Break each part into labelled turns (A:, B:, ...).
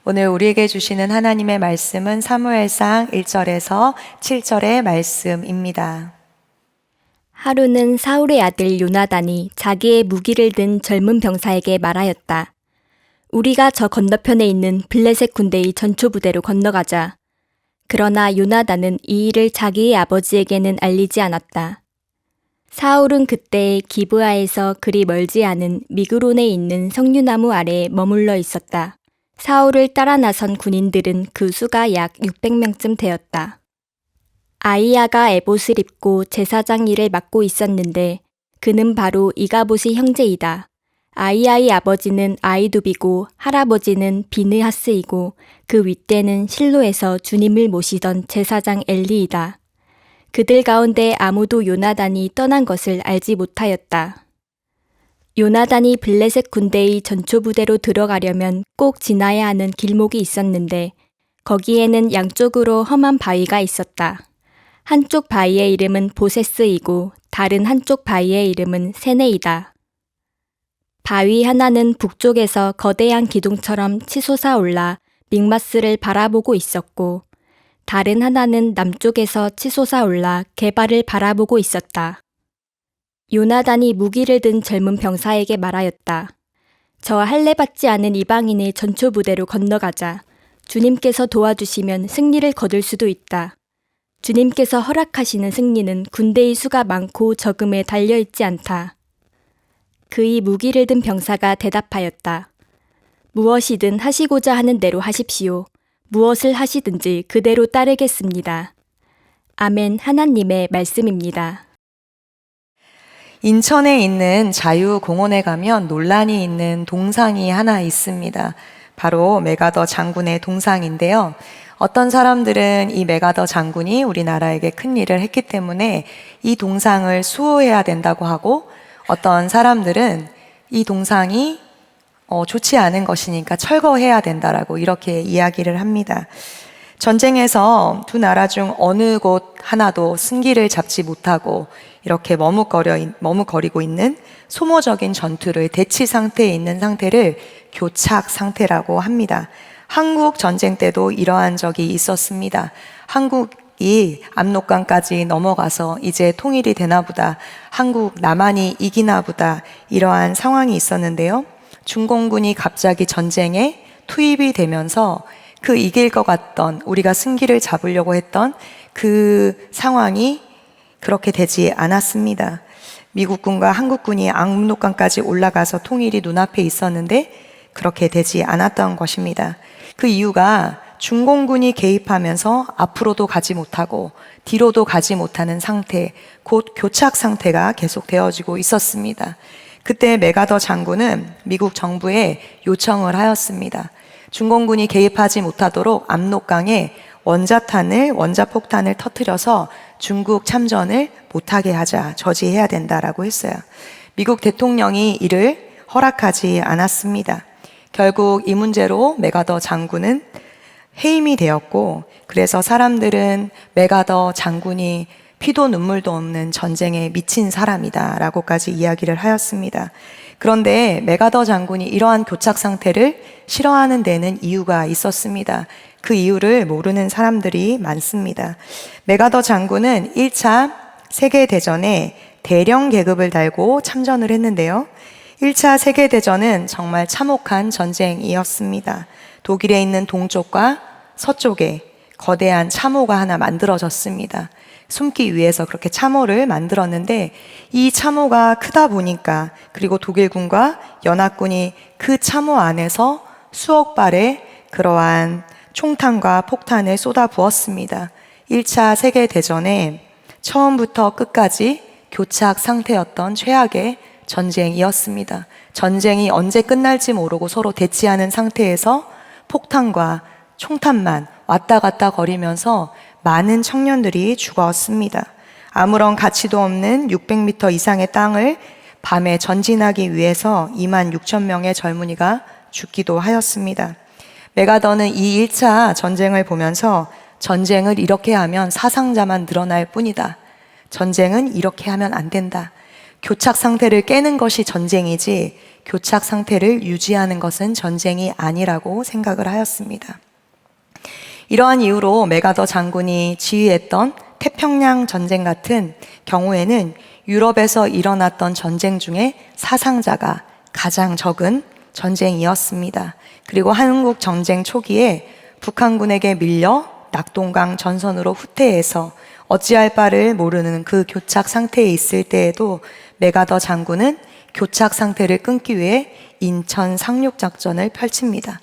A: 오늘 우리에게 주시는 하나님의 말씀은 사무엘상 1절에서 7절의 말씀입니다.
B: 하루는 사울의 아들 요나단이 자기의 무기를 든 젊은 병사에게 말하였다. 우리가 저 건너편에 있는 블레셋 군대의 전초부대로 건너가자. 그러나 요나단은 이 일을 자기의 아버지에게는 알리지 않았다. 사울은 그때 기브아에서 그리 멀지 않은 미그론에 있는 석류나무 아래에 머물러 있었다. 사울을 따라 나선 군인들은 그 수가 약 600명쯤 되었다. 아이야가 에봇을 입고 제사장 일을 맡고 있었는데 그는 바로 이가봇의 형제이다. 아이야의 아버지는 아이두비고 할아버지는 비느하스이고 그 윗대는 실로에서 주님을 모시던 제사장 엘리이다. 그들 가운데 아무도 요나단이 떠난 것을 알지 못하였다. 요나단이 블레셋 군대의 전초부대로 들어가려면 꼭 지나야 하는 길목이 있었는데 거기에는 양쪽으로 험한 바위가 있었다. 한쪽 바위의 이름은 보세스이고 다른 한쪽 바위의 이름은 세네이다. 바위 하나는 북쪽에서 거대한 기둥처럼 치솟아 올라 믹마스를 바라보고 있었고 다른 하나는 남쪽에서 치솟아 올라 게발을 바라보고 있었다. 요나단이 무기를 든 젊은 병사에게 말하였다. 저 할례받지 않은 이방인의 전초부대로 건너가자. 주님께서 도와주시면 승리를 거둘 수도 있다. 주님께서 허락하시는 승리는 군대의 수가 많고 적음에 달려있지 않다. 그의 무기를 든 병사가 대답하였다. 무엇이든 하시고자 하는 대로 하십시오. 무엇을 하시든지 그대로 따르겠습니다. 아멘. 하나님의 말씀입니다.
A: 인천에 있는 자유공원에 가면 논란이 있는 동상이 하나 있습니다. 바로 메가더 장군의 동상인데요. 어떤 사람들은 이 메가더 장군이 우리나라에게 큰 일을 했기 때문에 이 동상을 수호해야 된다고 하고, 어떤 사람들은 이 동상이 좋지 않은 것이니까 철거해야 된다라고 이렇게 이야기를 합니다. 전쟁에서 두 나라 중 어느 곳 하나도 승기를 잡지 못하고 이렇게 머뭇거리고 있는 소모적인 전투를 대치 상태에 있는 상태를 교착 상태라고 합니다. 한국 전쟁 때도 이러한 적이 있었습니다. 한국이 압록강까지 넘어가서 이제 통일이 되나 보다, 한국 남한이 이기나 보다, 이러한 상황이 있었는데요. 중공군이 갑자기 전쟁에 투입이 되면서 그 이길 것 같던, 우리가 승기를 잡으려고 했던 그 상황이 그렇게 되지 않았습니다. 미국군과 한국군이 압록강까지 올라가서 통일이 눈앞에 있었는데 그렇게 되지 않았던 것입니다. 그 이유가 중공군이 개입하면서 앞으로도 가지 못하고 뒤로도 가지 못하는 상태, 곧 교착 상태가 계속 되어지고 있었습니다. 그때 메가더 장군은 미국 정부에 요청을 하였습니다. 중공군이 개입하지 못하도록 압록강에 원자폭탄을 터뜨려서 중국 참전을 못하게 하자, 저지해야 된다라고 했어요. 미국 대통령이 이를 허락하지 않았습니다. 결국 이 문제로 메가더 장군은 해임이 되었고, 그래서 사람들은 메가더 장군이 피도 눈물도 없는 전쟁에 미친 사람이다 라고까지 이야기를 하였습니다. 그런데 메가더 장군이 이러한 교착 상태를 싫어하는 데는 이유가 있었습니다. 그 이유를 모르는 사람들이 많습니다. 메가더 장군은 1차 세계대전에 대령 계급을 달고 참전을 했는데요. 1차 세계대전은 정말 참혹한 전쟁이었습니다. 독일에 있는 동쪽과 서쪽에 거대한 참호가 하나 만들어졌습니다. 숨기 위해서 그렇게 참호를 만들었는데, 이 참호가 크다 보니까, 그리고 독일군과 연합군이 그 참호 안에서 수억 발의 그러한 총탄과 폭탄을 쏟아 부었습니다. 1차 세계대전에 처음부터 끝까지 교착 상태였던 최악의 전쟁이었습니다. 전쟁이 언제 끝날지 모르고 서로 대치하는 상태에서 폭탄과 총탄만 왔다 갔다 거리면서 많은 청년들이 죽었습니다. 아무런 가치도 없는 600m 이상의 땅을 밤에 전진하기 위해서 2만 6천 명의 젊은이가 죽기도 하였습니다. 메가더는 이 1차 전쟁을 보면서 전쟁을 이렇게 하면 사상자만 늘어날 뿐이다. 전쟁은 이렇게 하면 안 된다. 교착 상태를 깨는 것이 전쟁이지 교착 상태를 유지하는 것은 전쟁이 아니라고 생각을 하였습니다. 이러한 이유로 메가더 장군이 지휘했던 태평양 전쟁 같은 경우에는 유럽에서 일어났던 전쟁 중에 사상자가 가장 적은 전쟁이었습니다. 그리고 한국 전쟁 초기에 북한군에게 밀려 낙동강 전선으로 후퇴해서 어찌할 바를 모르는 그 교착 상태에 있을 때에도 메가더 장군은 교착 상태를 끊기 위해 인천 상륙 작전을 펼칩니다.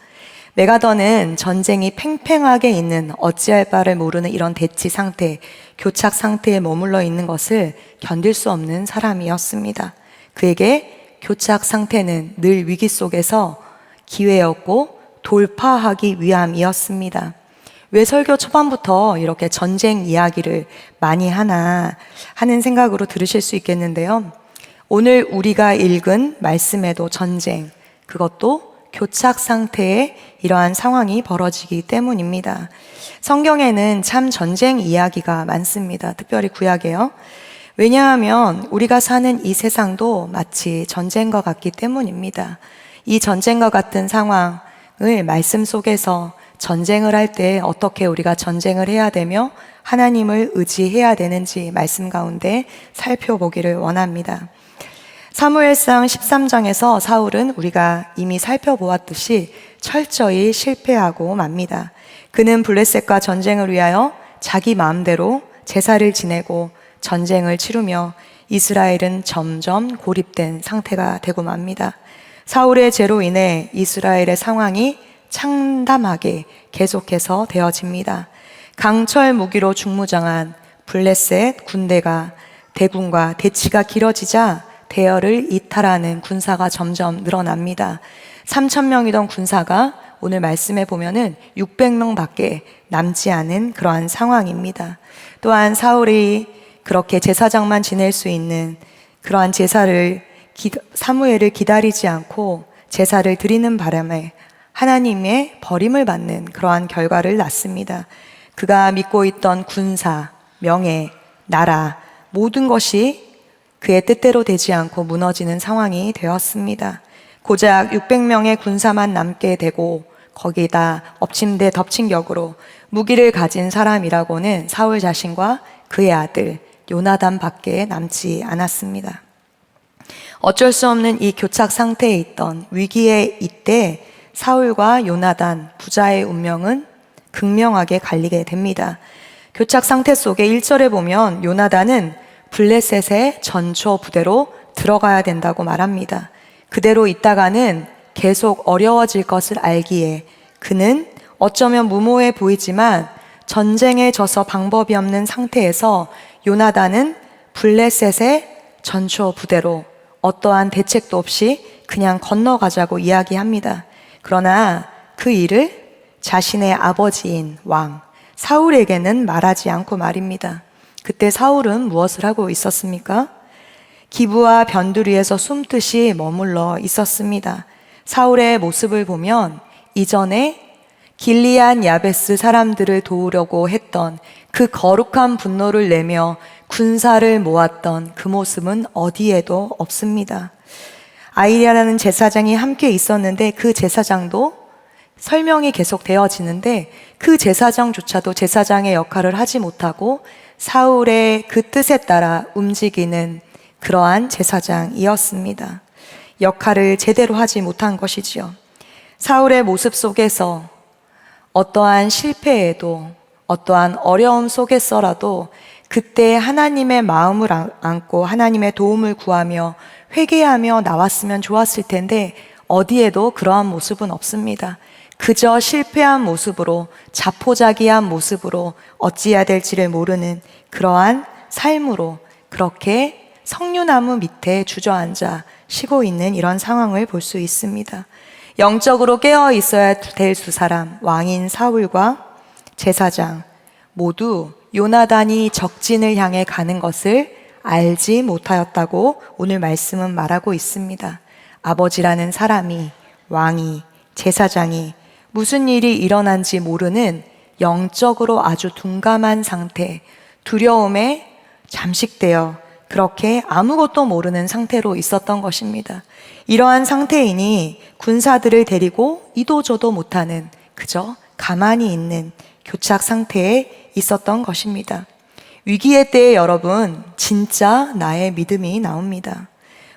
A: 메가더는 전쟁이 팽팽하게 있는 어찌할 바를 모르는 이런 대치 상태, 교착 상태에 머물러 있는 것을 견딜 수 없는 사람이었습니다. 그에게 교착 상태는 늘 위기 속에서 기회였고 돌파하기 위함이었습니다. 왜 설교 초반부터 이렇게 전쟁 이야기를 많이 하나 하는 생각으로 들으실 수 있겠는데요. 오늘 우리가 읽은 말씀에도 전쟁, 그것도 교착 상태에 이러한 상황이 벌어지기 때문입니다. 성경에는 참 전쟁 이야기가 많습니다. 특별히 구약에요. 왜냐하면 우리가 사는 이 세상도 마치 전쟁과 같기 때문입니다. 이 전쟁과 같은 상황을 말씀 속에서 전쟁을 할 때 어떻게 우리가 전쟁을 해야 되며 하나님을 의지해야 되는지 말씀 가운데 살펴보기를 원합니다. 사무엘상 13장에서 사울은 우리가 이미 살펴보았듯이 철저히 실패하고 맙니다. 그는 블레셋과 전쟁을 위하여 자기 마음대로 제사를 지내고 전쟁을 치르며 이스라엘은 점점 고립된 상태가 되고 맙니다. 사울의 죄로 인해 이스라엘의 상황이 참담하게 계속해서 되어집니다. 강철 무기로 중무장한 블레셋 군대가 대군과 대치가 길어지자 대열을 이탈하는 군사가 점점 늘어납니다. 3,000명이던 군사가 오늘 말씀에 보면은 600명밖에 남지 않은 그러한 상황입니다. 또한 사울이 그렇게 제사장만 지낼 수 있는 그러한 제사를 사무엘을 기다리지 않고 제사를 드리는 바람에 하나님의 버림을 받는 그러한 결과를 낳습니다. 그가 믿고 있던 군사, 명예, 나라 모든 것이 그의 뜻대로 되지 않고 무너지는 상황이 되었습니다. 고작 600명의 군사만 남게 되고 거기다 엎침대 덮친 격으로 무기를 가진 사람이라고는 사울 자신과 그의 아들 요나단밖에 남지 않았습니다. 어쩔 수 없는 이 교착 상태에 있던 위기의 이때 사울과 요나단 부자의 운명은 극명하게 갈리게 됩니다. 교착 상태 속에 1절에 보면 요나단은 블레셋의 전초 부대로 들어가야 된다고 말합니다. 그대로 있다가는 계속 어려워질 것을 알기에 그는 어쩌면 무모해 보이지만 전쟁에 져서 방법이 없는 상태에서 요나단은 블레셋의 전초 부대로 어떠한 대책도 없이 그냥 건너가자고 이야기합니다. 그러나 그 일을 자신의 아버지인 왕 사울에게는 말하지 않고 말입니다. 그때 사울은 무엇을 하고 있었습니까? 기브와 변두리에서 숨듯이 머물러 있었습니다. 사울의 모습을 보면 이전에 길리안 야베스 사람들을 도우려고 했던 그 거룩한 분노를 내며 군사를 모았던 그 모습은 어디에도 없습니다. 아이리아라는 제사장이 함께 있었는데 그 제사장도 설명이 계속 되어지는데 그 제사장조차도 제사장의 역할을 하지 못하고 사울의 그 뜻에 따라 움직이는 그러한 제사장이었습니다. 역할을 제대로 하지 못한 것이지요. 사울의 모습 속에서 어떠한 실패에도 어떠한 어려움 속에서라도 그때 하나님의 마음을 안고 하나님의 도움을 구하며 회개하며 나왔으면 좋았을 텐데 어디에도 그러한 모습은 없습니다. 그저 실패한 모습으로 자포자기한 모습으로 어찌해야 될지를 모르는 그러한 삶으로 그렇게 석류나무 밑에 주저앉아 쉬고 있는 이런 상황을 볼 수 있습니다. 영적으로 깨어 있어야 될 두 사람, 왕인 사울과 제사장 모두 요나단이 적진을 향해 가는 것을 알지 못하였다고 오늘 말씀은 말하고 있습니다. 아버지라는 사람이, 왕이, 제사장이 무슨 일이 일어난지 모르는 영적으로 아주 둔감한 상태, 두려움에 잠식되어 그렇게 아무것도 모르는 상태로 있었던 것입니다. 이러한 상태이니 군사들을 데리고 이도저도 못하는 그저 가만히 있는 교착 상태에 있었던 것입니다. 위기의 때에 여러분, 진짜 나의 믿음이 나옵니다.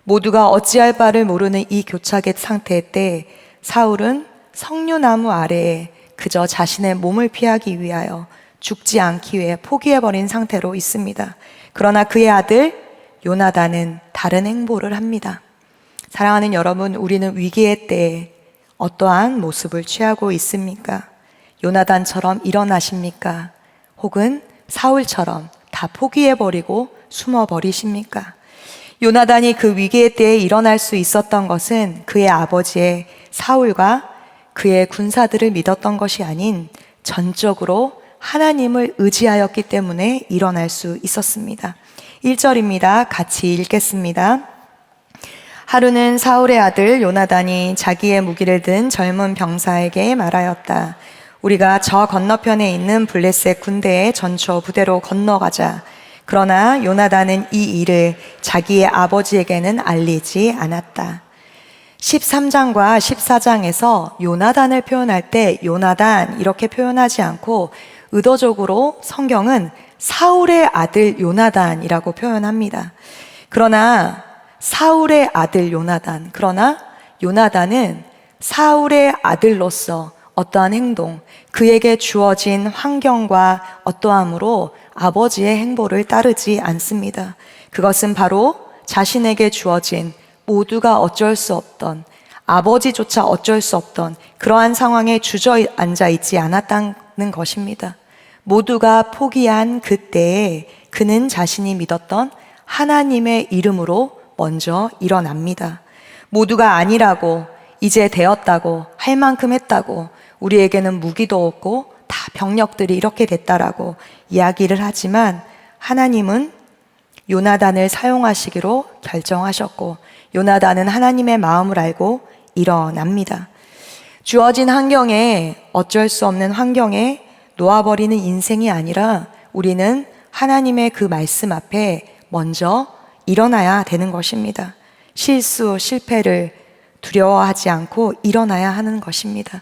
A: 모두가 어찌할 바를 모르는 이 교착의 상태 때 사울은 석류나무 아래에 그저 자신의 몸을 피하기 위하여 죽지 않기 위해 포기해버린 상태로 있습니다. 그러나 그의 아들 요나단은 다른 행보를 합니다. 사랑하는 여러분, 우리는 위기의 때에 어떠한 모습을 취하고 있습니까? 요나단처럼 일어나십니까? 혹은 사울처럼 다 포기해버리고 숨어버리십니까? 요나단이 그 위기의 때에 일어날 수 있었던 것은 그의 아버지의 사울과 그의 군사들을 믿었던 것이 아닌 전적으로 하나님을 의지하였기 때문에 일어날 수 있었습니다. 1절입니다. 같이 읽겠습니다. 하루는 사울의 아들 요나단이 자기의 무기를 든 젊은 병사에게 말하였다. 우리가 저 건너편에 있는 블레셋 군대의 전초 부대로 건너가자. 그러나 요나단은 이 일을 자기의 아버지에게는 알리지 않았다. 13장과 14장에서 요나단을 표현할 때 요나단 이렇게 표현하지 않고 의도적으로 성경은 사울의 아들 요나단이라고 표현합니다. 그러나 사울의 아들 요나단, 그러나 요나단은 사울의 아들로서 어떠한 행동, 그에게 주어진 환경과 어떠함으로 아버지의 행보를 따르지 않습니다. 그것은 바로 자신에게 주어진 모두가 어쩔 수 없던, 아버지조차 어쩔 수 없던 그러한 상황에 주저앉아 있지 않았다는 것입니다. 모두가 포기한 그때에 그는 자신이 믿었던 하나님의 이름으로 먼저 일어납니다. 모두가 아니라고, 이제 되었다고, 할 만큼 했다고, 우리에게는 무기도 없고 다 병력들이 이렇게 됐다라고 이야기를 하지만 하나님은 요나단을 사용하시기로 결정하셨고 요나단은 하나님의 마음을 알고 일어납니다. 주어진 환경에, 어쩔 수 없는 환경에 놓아버리는 인생이 아니라 우리는 하나님의 그 말씀 앞에 먼저 일어나야 되는 것입니다. 실수, 실패를 두려워하지 않고 일어나야 하는 것입니다.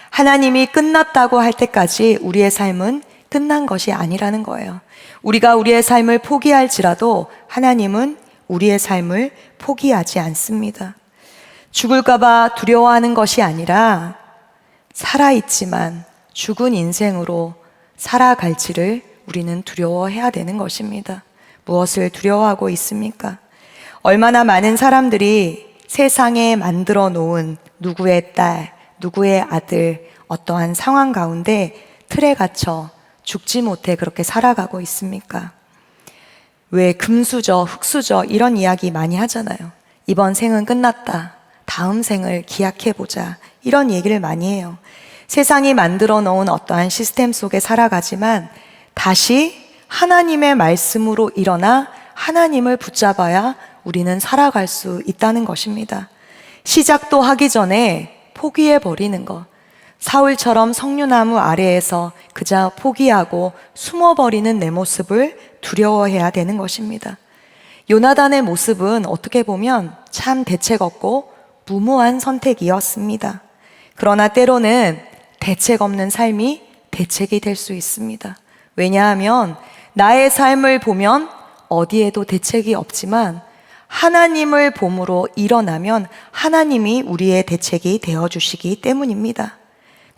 A: 하나님이 끝났다고 할 때까지 우리의 삶은 끝난 것이 아니라는 거예요. 우리가 우리의 삶을 포기할지라도 하나님은 우리의 삶을 포기하지 않습니다. 죽을까봐 두려워하는 것이 아니라 살아있지만 죽은 인생으로 살아갈지를 우리는 두려워해야 되는 것입니다. 무엇을 두려워하고 있습니까? 얼마나 많은 사람들이 세상에 만들어 놓은 누구의 딸, 누구의 아들, 어떠한 상황 가운데 틀에 갇혀 죽지 못해 그렇게 살아가고 있습니까? 왜 금수저, 흙수저 이런 이야기 많이 하잖아요. 이번 생은 끝났다. 다음 생을 기약해보자. 이런 얘기를 많이 해요. 세상이 만들어 놓은 어떠한 시스템 속에 살아가지만 다시 하나님의 말씀으로 일어나 하나님을 붙잡아야 우리는 살아갈 수 있다는 것입니다. 시작도 하기 전에 포기해버리는 것. 사울처럼 석류나무 아래에서 그저 포기하고 숨어버리는 내 모습을 두려워해야 되는 것입니다. 요나단의 모습은 어떻게 보면 참 대책 없고 무모한 선택이었습니다. 그러나 때로는 대책 없는 삶이 대책이 될 수 있습니다. 왜냐하면 나의 삶을 보면 어디에도 대책이 없지만 하나님을 봄으로 일어나면 하나님이 우리의 대책이 되어주시기 때문입니다.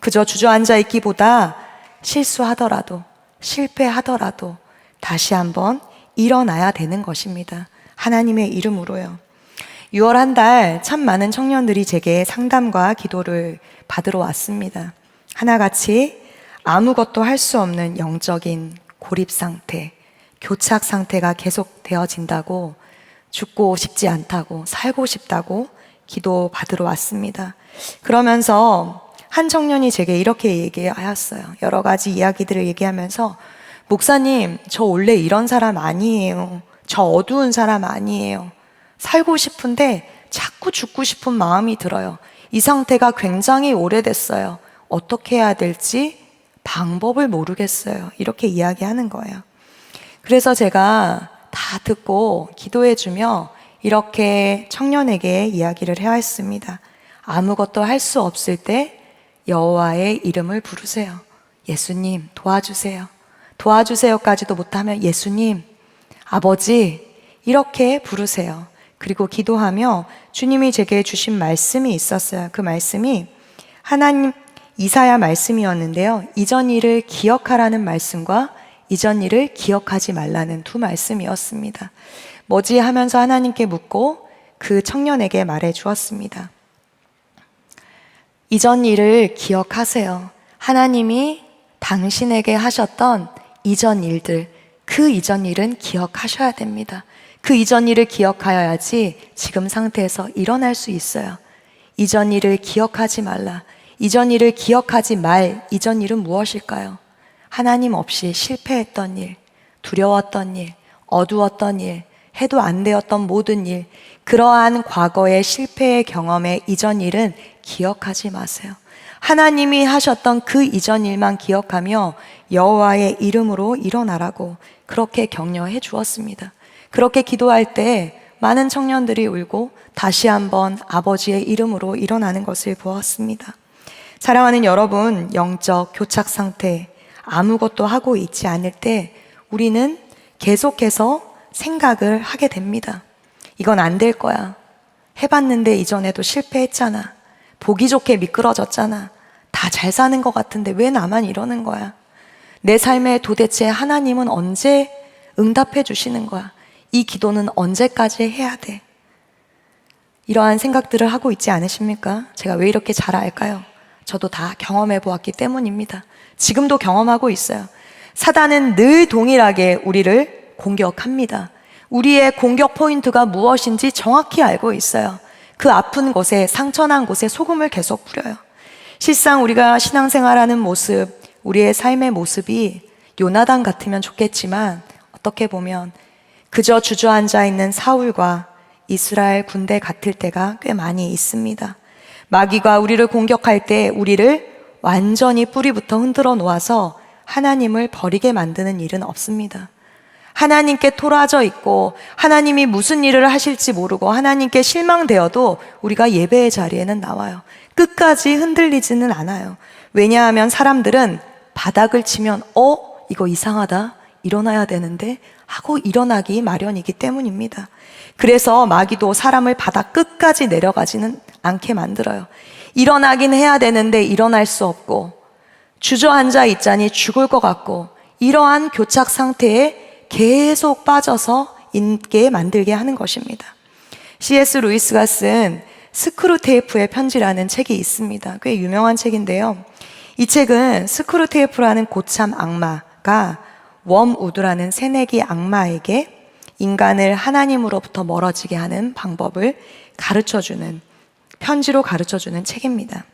A: 그저 주저앉아 있기보다 실수하더라도 실패하더라도 다시 한번 일어나야 되는 것입니다. 하나님의 이름으로요. 6월 한 달 참 많은 청년들이 제게 상담과 기도를 받으러 왔습니다. 하나같이 아무것도 할 수 없는 영적인 고립 상태, 교착 상태가 계속 되어진다고, 죽고 싶지 않다고, 살고 싶다고 기도 받으러 왔습니다. 그러면서 한 청년이 제게 이렇게 얘기하였어요. 여러 가지 이야기들을 얘기하면서 목사님, 저 원래 이런 사람 아니에요. 저 어두운 사람 아니에요. 살고 싶은데 자꾸 죽고 싶은 마음이 들어요. 이 상태가 굉장히 오래됐어요. 어떻게 해야 될지 방법을 모르겠어요. 이렇게 이야기하는 거예요. 그래서 제가 다 듣고 기도해주며 이렇게 청년에게 이야기를 해야 했습니다. 아무것도 할 수 없을 때 여호와의 이름을 부르세요. 예수님 도와주세요. 도와주세요까지도 못하면 예수님, 아버지 이렇게 부르세요. 그리고 기도하며 주님이 제게 주신 말씀이 있었어요. 그 말씀이 하나님 이사야 말씀이었는데요. 이전 일을 기억하라는 말씀과 이전 일을 기억하지 말라는 두 말씀이었습니다. 뭐지 하면서 하나님께 묻고 그 청년에게 말해 주었습니다. 이전 일을 기억하세요. 하나님이 당신에게 하셨던 이전 일들, 그 이전 일은 기억하셔야 됩니다. 그 이전 일을 기억하여야지 지금 상태에서 일어날 수 있어요. 이전 일을 기억하지 말라. 이전 일을 기억하지 말 이전 일은 무엇일까요? 하나님 없이 실패했던 일, 두려웠던 일, 어두웠던 일, 해도 안 되었던 모든 일, 그러한 과거의 실패의 경험의 이전 일은 기억하지 마세요. 하나님이 하셨던 그 이전 일만 기억하며 여호와의 이름으로 일어나라고 그렇게 격려해 주었습니다. 그렇게 기도할 때 많은 청년들이 울고 다시 한번 아버지의 이름으로 일어나는 것을 보았습니다. 사랑하는 여러분, 영적 교착 상태, 아무것도 하고 있지 않을 때 우리는 계속해서 생각을 하게 됩니다. 이건 안 될 거야. 해봤는데 이전에도 실패했잖아. 보기 좋게 미끄러졌잖아. 다 잘 사는 것 같은데 왜 나만 이러는 거야? 내 삶에 도대체 하나님은 언제 응답해 주시는 거야? 이 기도는 언제까지 해야 돼? 이러한 생각들을 하고 있지 않으십니까? 제가 왜 이렇게 잘 알까요? 저도 다 경험해 보았기 때문입니다. 지금도 경험하고 있어요. 사단은 늘 동일하게 우리를 공격합니다. 우리의 공격 포인트가 무엇인지 정확히 알고 있어요. 그 아픈 곳에, 상처난 곳에 소금을 계속 뿌려요. 실상 우리가 신앙생활하는 모습, 우리의 삶의 모습이 요나단 같으면 좋겠지만 어떻게 보면 그저 주저앉아 있는 사울과 이스라엘 군대 같을 때가 꽤 많이 있습니다. 마귀가 우리를 공격할 때 우리를 완전히 뿌리부터 흔들어 놓아서 하나님을 버리게 만드는 일은 없습니다. 하나님께 토라져 있고 하나님이 무슨 일을 하실지 모르고 하나님께 실망되어도 우리가 예배의 자리에는 나와요. 끝까지 흔들리지는 않아요. 왜냐하면 사람들은 바닥을 치면 이거 이상하다, 일어나야 되는데 하고 일어나기 마련이기 때문입니다. 그래서 마귀도 사람을 바닥 끝까지 내려가지는 않게 만들어요. 일어나긴 해야 되는데 일어날 수 없고 주저앉아 있자니 죽을 것 같고 이러한 교착 상태에 계속 빠져서 있게 만들게 하는 것입니다. C.S. 루이스가 쓴 스크루테이프의 편지라는 책이 있습니다. 꽤 유명한 책인데요. 이 책은 스크루테이프라는 고참 악마가 웜우드라는 새내기 악마에게 인간을 하나님으로부터 멀어지게 하는 방법을 가르쳐주는, 편지로 가르쳐주는 책입니다.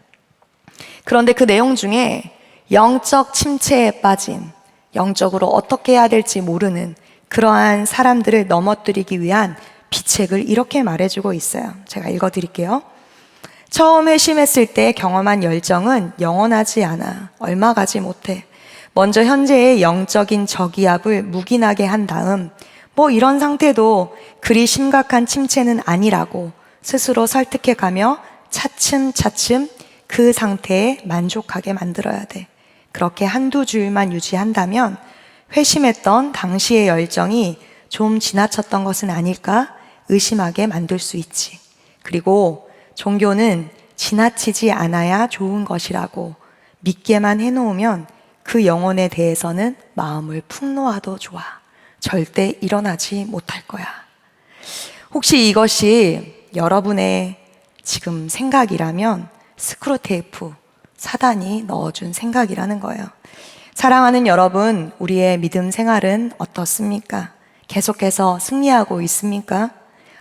A: 그런데 그 내용 중에 영적 침체에 빠진, 영적으로 어떻게 해야 될지 모르는 그러한 사람들을 넘어뜨리기 위한 비책을 이렇게 말해주고 있어요. 제가 읽어드릴게요. 처음 회심했을 때 경험한 열정은 영원하지 않아. 얼마 가지 못해. 먼저 현재의 영적인 저기압을 묵인하게 한 다음 이런 상태도 그리 심각한 침체는 아니라고 스스로 설득해가며 차츰차츰 그 상태에 만족하게 만들어야 돼. 그렇게 한두 주일만 유지한다면 회심했던 당시의 열정이 좀 지나쳤던 것은 아닐까 의심하게 만들 수 있지. 그리고 종교는 지나치지 않아야 좋은 것이라고 믿게만 해놓으면 그 영혼에 대해서는 마음을 풍노하도 좋아. 절대 일어나지 못할 거야. 혹시 이것이 여러분의 지금 생각이라면 스크루테이프, 사단이 넣어준 생각이라는 거예요. 사랑하는 여러분, 우리의 믿음 생활은 어떻습니까? 계속해서 승리하고 있습니까?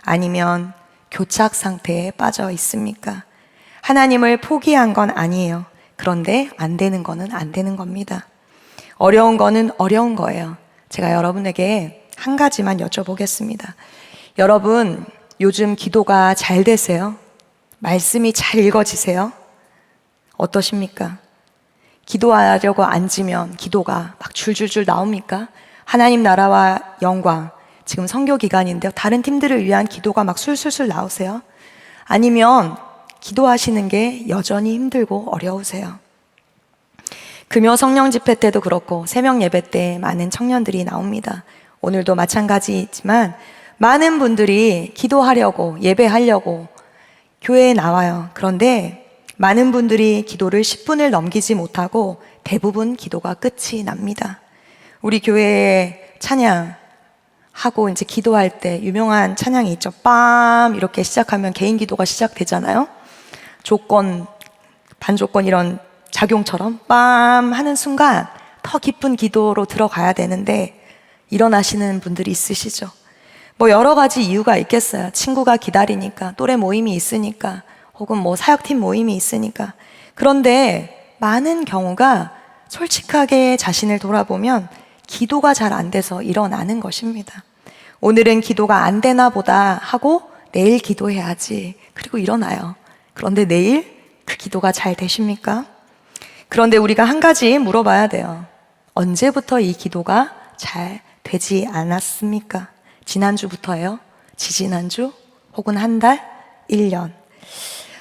A: 아니면 교착 상태에 빠져 있습니까? 하나님을 포기한 건 아니에요. 그런데 안 되는 거는 안 되는 겁니다. 어려운 거는 어려운 거예요. 제가 여러분에게 한 가지만 여쭤보겠습니다. 여러분, 요즘 기도가 잘 되세요? 말씀이 잘 읽어지세요? 어떠십니까? 기도하려고 앉으면 기도가 막 줄줄줄 나옵니까? 하나님 나라와 영광, 지금 선교 기간인데요. 다른 팀들을 위한 기도가 막 술술술 나오세요? 아니면 기도하시는 게 여전히 힘들고 어려우세요? 금요 성령 집회 때도 그렇고 새벽 예배 때 많은 청년들이 나옵니다. 오늘도 마찬가지지만 많은 분들이 기도하려고 예배하려고 교회에 나와요. 그런데 많은 분들이 기도를 10분을 넘기지 못하고 대부분 기도가 끝이 납니다. 우리 교회에 찬양하고 이제 기도할 때 유명한 찬양이 있죠. 빰 이렇게 시작하면 개인 기도가 시작되잖아요. 조건, 반조건 이런 작용처럼 빰 하는 순간 더 깊은 기도로 들어가야 되는데 일어나시는 분들이 있으시죠. 뭐 여러 가지 이유가 있겠어요. 친구가 기다리니까, 또래 모임이 있으니까, 혹은 뭐 사역팀 모임이 있으니까. 그런데 많은 경우가 솔직하게 자신을 돌아보면 기도가 잘 안 돼서 일어나는 것입니다. 오늘은 기도가 안 되나 보다 하고 내일 기도해야지. 그리고 일어나요. 그런데 내일 그 기도가 잘 되십니까? 그런데 우리가 한 가지 물어봐야 돼요. 언제부터 이 기도가 잘 되지 않았습니까? 지난주부터예요? 지지난주? 혹은 한 달? 1년?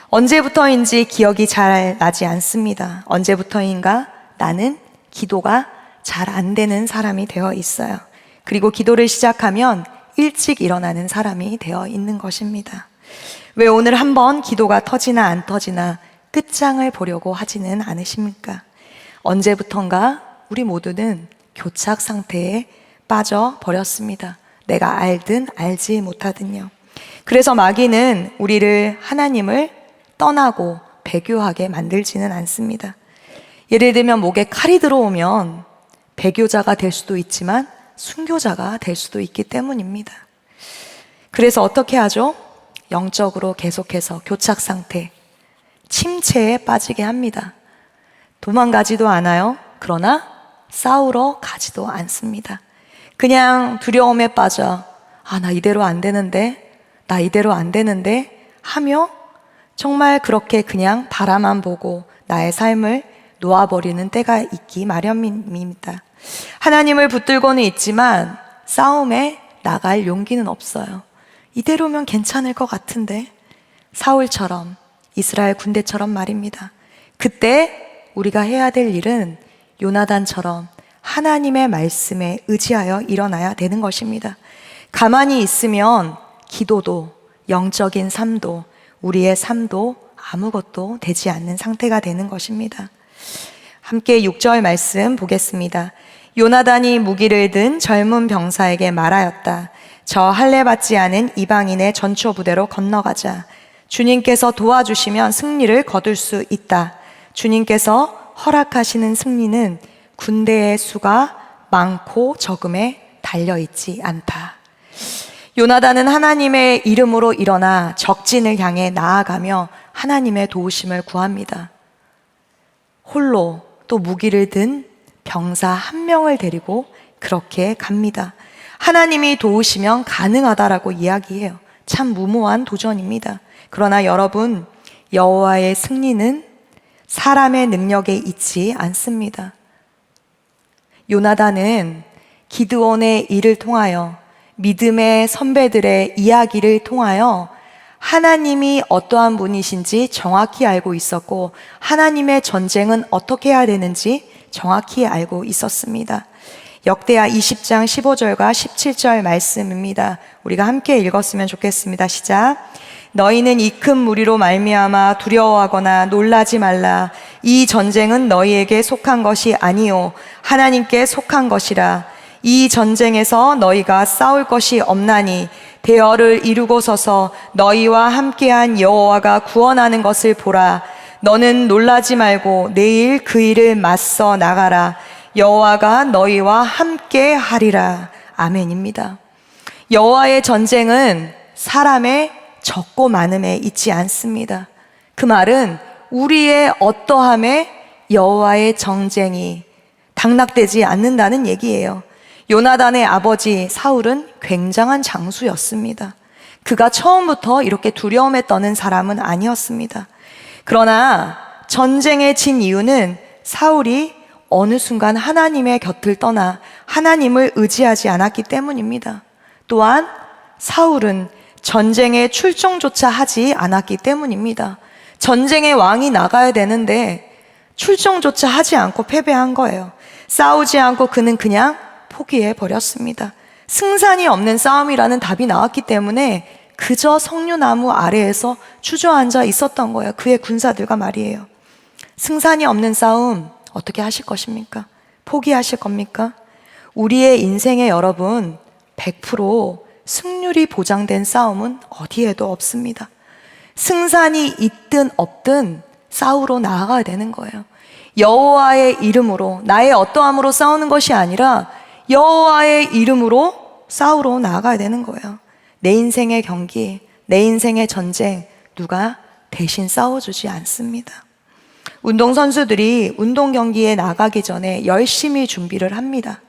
A: 언제부터인지 기억이 잘 나지 않습니다. 언제부터인가 나는 기도가 잘 안 되는 사람이 되어 있어요. 그리고 기도를 시작하면 일찍 일어나는 사람이 되어 있는 것입니다. 왜 오늘 한번 기도가 터지나 안 터지나 끝장을 보려고 하지는 않으십니까? 언제부턴가 우리 모두는 교착 상태에 빠져버렸습니다. 내가 알든 알지 못하든요. 그래서 마귀는 우리를 하나님을 떠나고 배교하게 만들지는 않습니다. 예를 들면 목에 칼이 들어오면 배교자가 될 수도 있지만 순교자가 될 수도 있기 때문입니다. 그래서 어떻게 하죠? 영적으로 계속해서 교착 상태, 침체에 빠지게 합니다. 도망가지도 않아요. 그러나 싸우러 가지도 않습니다. 그냥 두려움에 빠져 나 이대로 안 되는데, 나 이대로 안 되는데 하며 정말 그렇게 그냥 바라만 보고 나의 삶을 놓아버리는 때가 있기 마련입니다. 하나님을 붙들고는 있지만 싸움에 나갈 용기는 없어요. 이대로면 괜찮을 것 같은데, 사울처럼, 이스라엘 군대처럼 말입니다. 그때 우리가 해야 될 일은 요나단처럼 하나님의 말씀에 의지하여 일어나야 되는 것입니다. 가만히 있으면 기도도, 영적인 삶도, 우리의 삶도 아무것도 되지 않는 상태가 되는 것입니다. 함께 6절 말씀 보겠습니다. 요나단이 무기를 든 젊은 병사에게 말하였다. 저 할례 받지 않은 이방인의 전초 부대로 건너가자. 주님께서 도와주시면 승리를 거둘 수 있다. 주님께서 허락하시는 승리는 군대의 수가 많고 적음에 달려있지 않다. 요나단은 하나님의 이름으로 일어나 적진을 향해 나아가며 하나님의 도우심을 구합니다. 홀로 또 무기를 든 병사 한 명을 데리고 그렇게 갑니다. 하나님이 도우시면 가능하다라고 이야기해요. 참 무모한 도전입니다. 그러나 여러분, 여호와의 승리는 사람의 능력에 있지 않습니다. 요나단은 기드온의 일을 통하여, 믿음의 선배들의 이야기를 통하여 하나님이 어떠한 분이신지 정확히 알고 있었고, 하나님의 전쟁은 어떻게 해야 되는지 정확히 알고 있었습니다. 역대하 20장 15절과 17절 말씀입니다. 우리가 함께 읽었으면 좋겠습니다. 시작. 너희는 이 큰 무리로 말미암아 두려워하거나 놀라지 말라. 이 전쟁은 너희에게 속한 것이 아니요 하나님께 속한 것이라. 이 전쟁에서 너희가 싸울 것이 없나니 대열을 이루고 서서 너희와 함께한 여호와가 구원하는 것을 보라. 너는 놀라지 말고 내일 그 일을 맞서 나가라. 여호와가 너희와 함께 하리라. 아멘입니다. 여호와의 전쟁은 사람의 적고 많음에 있지 않습니다. 그 말은 우리의 어떠함에 여호와의 정쟁이 당락되지 않는다는 얘기예요. 요나단의 아버지 사울은 굉장한 장수였습니다. 그가 처음부터 이렇게 두려움에 떠는 사람은 아니었습니다. 그러나 전쟁에 진 이유는 사울이 어느 순간 하나님의 곁을 떠나 하나님을 의지하지 않았기 때문입니다. 또한 사울은 전쟁에 출정조차 하지 않았기 때문입니다. 전쟁에 왕이 나가야 되는데 출정조차 하지 않고 패배한 거예요. 싸우지 않고 그는 그냥 포기해 버렸습니다. 승산이 없는 싸움이라는 답이 나왔기 때문에 그저 석류나무 아래에서 주저앉아 있었던 거예요. 그의 군사들과 말이에요. 승산이 없는 싸움 어떻게 하실 것입니까? 포기하실 겁니까? 우리의 인생에 여러분 100% 승률이 보장된 싸움은 어디에도 없습니다. 승산이 있든 없든 싸우러 나아가야 되는 거예요. 여호와의 이름으로, 나의 어떠함으로 싸우는 것이 아니라 여호와의 이름으로 싸우러 나아가야 되는 거예요. 내 인생의 경기, 내 인생의 전쟁 누가 대신 싸워주지 않습니다. 운동선수들이 운동 경기에 나가기 전에 열심히 준비를 합니다.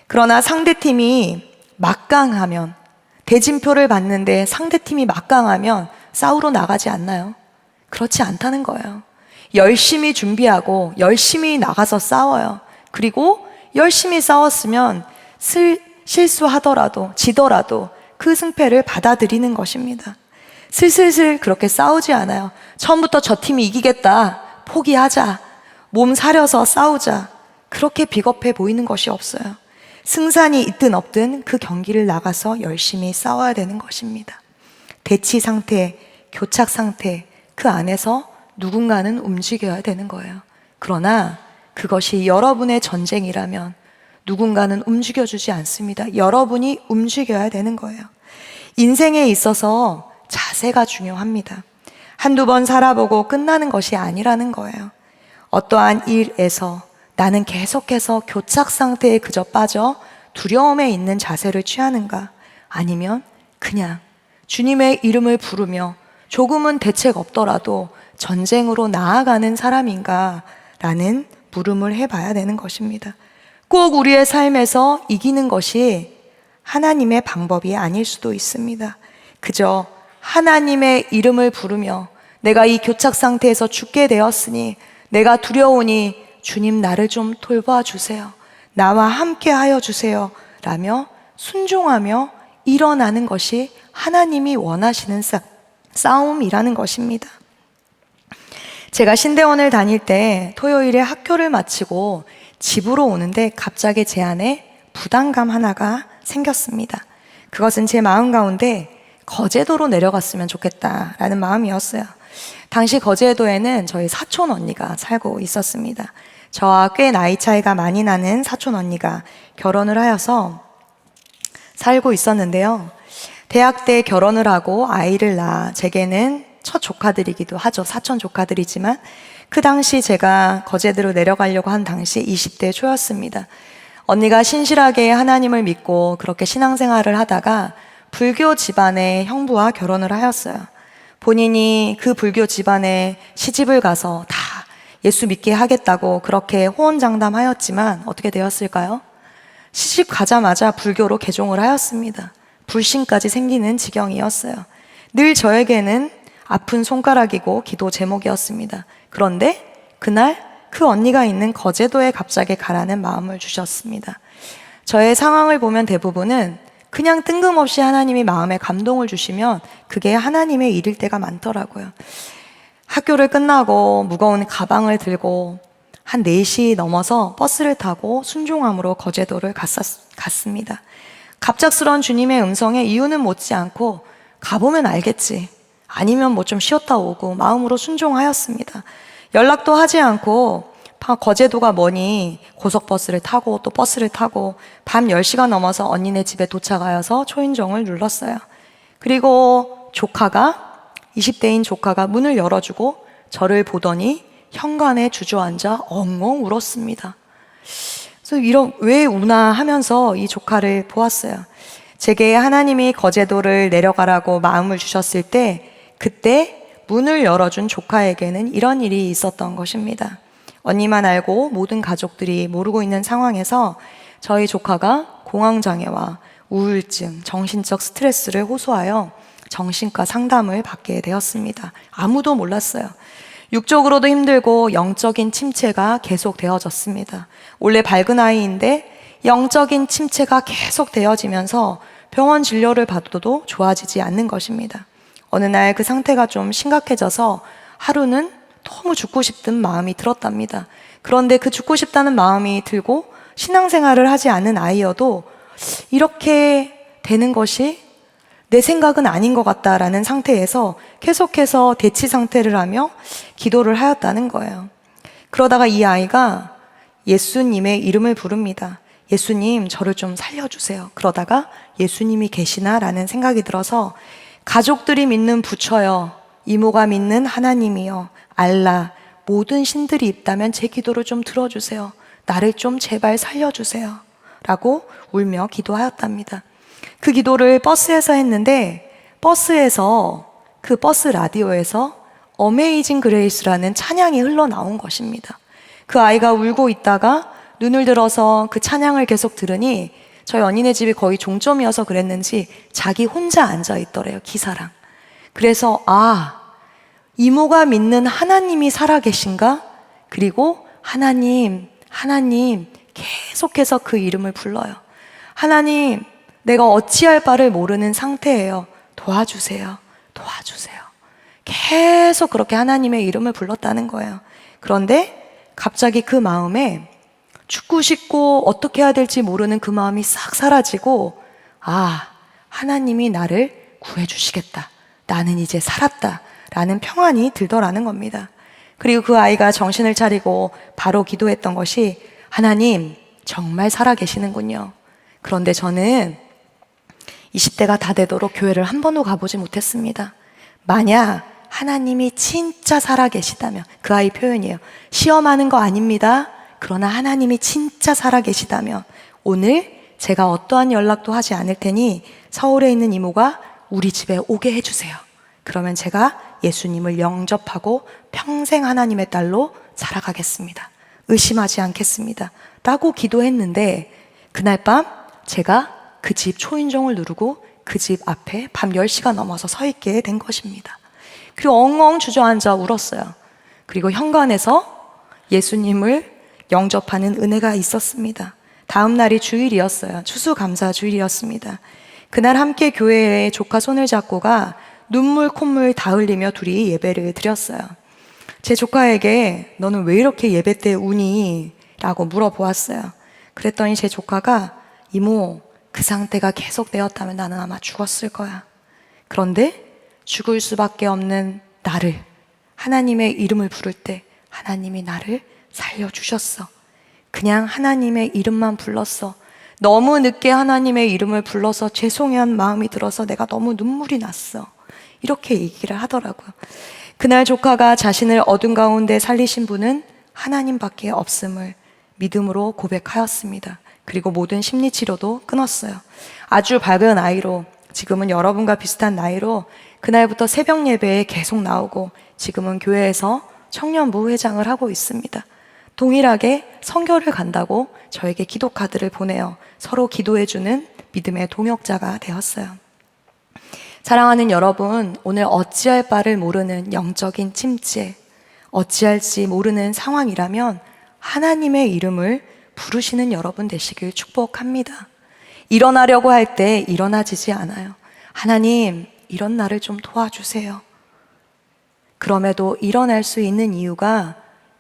A: 그러나 상대팀이 막강하면, 대진표를 봤는데 상대팀이 막강하면 싸우러 나가지 않나요? 그렇지 않다는 거예요. 열심히 준비하고 열심히 나가서 싸워요. 그리고 열심히 싸웠으면 실수하더라도 지더라도 그 승패를 받아들이는 것입니다. 슬슬슬 그렇게 싸우지 않아요. 처음부터 저 팀이 이기겠다, 포기하자, 몸 사려서 싸우자, 그렇게 비겁해 보이는 것이 없어요. 승산이 있든 없든 그 경기를 나가서 열심히 싸워야 되는 것입니다. 대치 상태, 교착 상태, 그 안에서 누군가는 움직여야 되는 거예요. 그러나 그것이 여러분의 전쟁이라면 누군가는 움직여주지 않습니다. 여러분이 움직여야 되는 거예요. 인생에 있어서 자세가 중요합니다. 한두 번 살아보고 끝나는 것이 아니라는 거예요. 어떠한 일에서 나는 계속해서 교착 상태에 그저 빠져 두려움에 있는 자세를 취하는가? 아니면 그냥 주님의 이름을 부르며 조금은 대책 없더라도 전쟁으로 나아가는 사람인가? 라는 물음을 해봐야 되는 것입니다. 꼭 우리의 삶에서 이기는 것이 하나님의 방법이 아닐 수도 있습니다. 그저 하나님의 이름을 부르며 내가 이 교착 상태에서 죽게 되었으니 내가 두려우니 주님 나를 좀 돌봐 주세요. 나와 함께 하여 주세요. 라며 순종하며 일어나는 것이 하나님이 원하시는 싸움이라는 것입니다. 제가 신대원을 다닐 때 토요일에 학교를 마치고 집으로 오는데 갑자기 제 안에 부담감 하나가 생겼습니다. 그것은 제 마음 가운데 거제도로 내려갔으면 좋겠다라는 마음이었어요. 당시 거제도에는 저희 사촌 언니가 살고 있었습니다. 저와 꽤 나이 차이가 많이 나는 사촌 언니가 결혼을 하여서 살고 있었는데요. 대학 때 결혼을 하고 아이를 낳아 제게는 첫 조카들이기도 하죠. 사촌 조카들이지만 그 당시 제가 거제도로 내려가려고 한 당시 20대 초였습니다. 언니가 신실하게 하나님을 믿고 그렇게 신앙생활을 하다가 불교 집안의 형부와 결혼을 하였어요. 본인이 그 불교 집안에 시집을 가서 다 예수 믿게 하겠다고 그렇게 호언장담하였지만 어떻게 되었을까요? 시집 가자마자 불교로 개종을 하였습니다. 불신까지 생기는 지경이었어요. 늘 저에게는 아픈 손가락이고 기도 제목이었습니다. 그런데 그날 그 언니가 있는 거제도에 갑자기 가라는 마음을 주셨습니다. 저의 상황을 보면 대부분은 그냥 뜬금없이 하나님이 마음에 감동을 주시면 그게 하나님의 일일 때가 많더라고요. 학교를 끝나고 무거운 가방을 들고 한 4시 넘어서 버스를 타고 순종함으로 거제도를 갔습니다. 갑작스러운 주님의 음성에 이유는 묻지 않고 가보면 알겠지, 아니면 뭐 좀 쉬었다 오고 마음으로 순종하였습니다. 연락도 하지 않고 거제도가 뭐니 고속버스를 타고 또 버스를 타고 밤 10시가 넘어서 언니네 집에 도착하여서 초인종을 눌렀어요. 그리고 조카가, 20대인 조카가 문을 열어주고 저를 보더니 현관에 주저앉아 엉엉 울었습니다. 그래서 왜 우나 하면서 이 조카를 보았어요. 제게 하나님이 거제도를 내려가라고 마음을 주셨을 때 그때 문을 열어준 조카에게는 이런 일이 있었던 것입니다. 언니만 알고 모든 가족들이 모르고 있는 상황에서 저희 조카가 공황장애와 우울증, 정신적 스트레스를 호소하여 정신과 상담을 받게 되었습니다. 아무도 몰랐어요. 육적으로도 힘들고 영적인 침체가 계속 되어졌습니다. 원래 밝은 아이인데 영적인 침체가 계속 되어지면서 병원 진료를 받아도 좋아지지 않는 것입니다. 어느 날 그 상태가 좀 심각해져서 하루는 너무 죽고 싶은 마음이 들었답니다. 그런데 그 죽고 싶다는 마음이 들고 신앙생활을 하지 않은 아이여도 이렇게 되는 것이 내 생각은 아닌 것 같다라는 상태에서 계속해서 대치 상태를 하며 기도를 하였다는 거예요. 그러다가 이 아이가 예수님의 이름을 부릅니다. 예수님, 저를 좀 살려주세요. 그러다가 예수님이 계시나라는 생각이 들어서 가족들이 믿는 부처여, 이모가 믿는 하나님이여, 알라, 모든 신들이 있다면 제 기도를 좀 들어주세요. 나를 좀 제발 살려주세요. 라고 울며 기도하였답니다. 그 기도를 버스에서 했는데 버스에서 그 버스 라디오에서 어메이징 그레이스라는 찬양이 흘러나온 것입니다. 그 아이가 울고 있다가 눈을 들어서 그 찬양을 계속 들으니 저희 언니네 집이 거의 종점이어서 그랬는지 자기 혼자 앉아 있더래요, 기사랑. 그래서 이모가 믿는 하나님이 살아계신가? 그리고 하나님 계속해서 그 이름을 불러요. 하나님, 내가 어찌할 바를 모르는 상태예요. 도와주세요. 계속 그렇게 하나님의 이름을 불렀다는 거예요. 그런데 갑자기 그 마음에 죽고 싶고 어떻게 해야 될지 모르는 그 마음이 싹 사라지고, 하나님이 나를 구해주시겠다. 나는 이제 살았다. 라는 평안이 들더라는 겁니다. 그리고 그 아이가 정신을 차리고 바로 기도했던 것이, 하나님, 정말 살아계시는군요. 그런데 저는 20대가 다 되도록 교회를 한 번도 가보지 못했습니다. 만약 하나님이 진짜 살아계시다면, 그 아이 표현이에요. 시험하는 거 아닙니다. 그러나 하나님이 진짜 살아계시다면 오늘 제가 어떠한 연락도 하지 않을 테니 서울에 있는 이모가 우리 집에 오게 해주세요. 그러면 제가 예수님을 영접하고 평생 하나님의 딸로 살아가겠습니다. 의심하지 않겠습니다. 라고 기도했는데 그날 밤 제가 그 집 초인종을 누르고 그 집 앞에 밤 10시가 넘어서 서 있게 된 것입니다. 그리고 엉엉 주저앉아 울었어요. 그리고 현관에서 예수님을 영접하는 은혜가 있었습니다. 다음 날이 주일이었어요. 추수감사 주일이었습니다. 그날 함께 교회에 조카 손을 잡고가 눈물 콧물 다 흘리며 둘이 예배를 드렸어요. 제 조카에게 너는 왜 이렇게 예배 때 우니? 라고 물어보았어요. 그랬더니 제 조카가 이모, 그 상태가 계속되었다면 나는 아마 죽었을 거야. 그런데 죽을 수밖에 없는 나를, 하나님의 이름을 부를 때 하나님이 나를 살려주셨어. 그냥 하나님의 이름만 불렀어. 너무 늦게 하나님의 이름을 불러서 죄송한 마음이 들어서 내가 너무 눈물이 났어. 이렇게 얘기를 하더라고요. 그날 조카가 자신을 어둠 가운데 살리신 분은 하나님밖에 없음을 믿음으로 고백하였습니다. 그리고 모든 심리치료도 끊었어요. 아주 밝은 아이로, 지금은 여러분과 비슷한 나이로 그날부터 새벽 예배에 계속 나오고 지금은 교회에서 청년부 회장을 하고 있습니다. 동일하게 선교를 간다고 저에게 기도 카드를 보내요. 서로 기도해주는 믿음의 동역자가 되었어요. 사랑하는 여러분, 오늘 어찌할 바를 모르는 영적인 침체, 어찌할지 모르는 상황이라면 하나님의 이름을 부르시는 여러분 되시길 축복합니다. 일어나려고 할 때 일어나지지 않아요. 하나님, 이런 나를 좀 도와주세요. 그럼에도 일어날 수 있는 이유가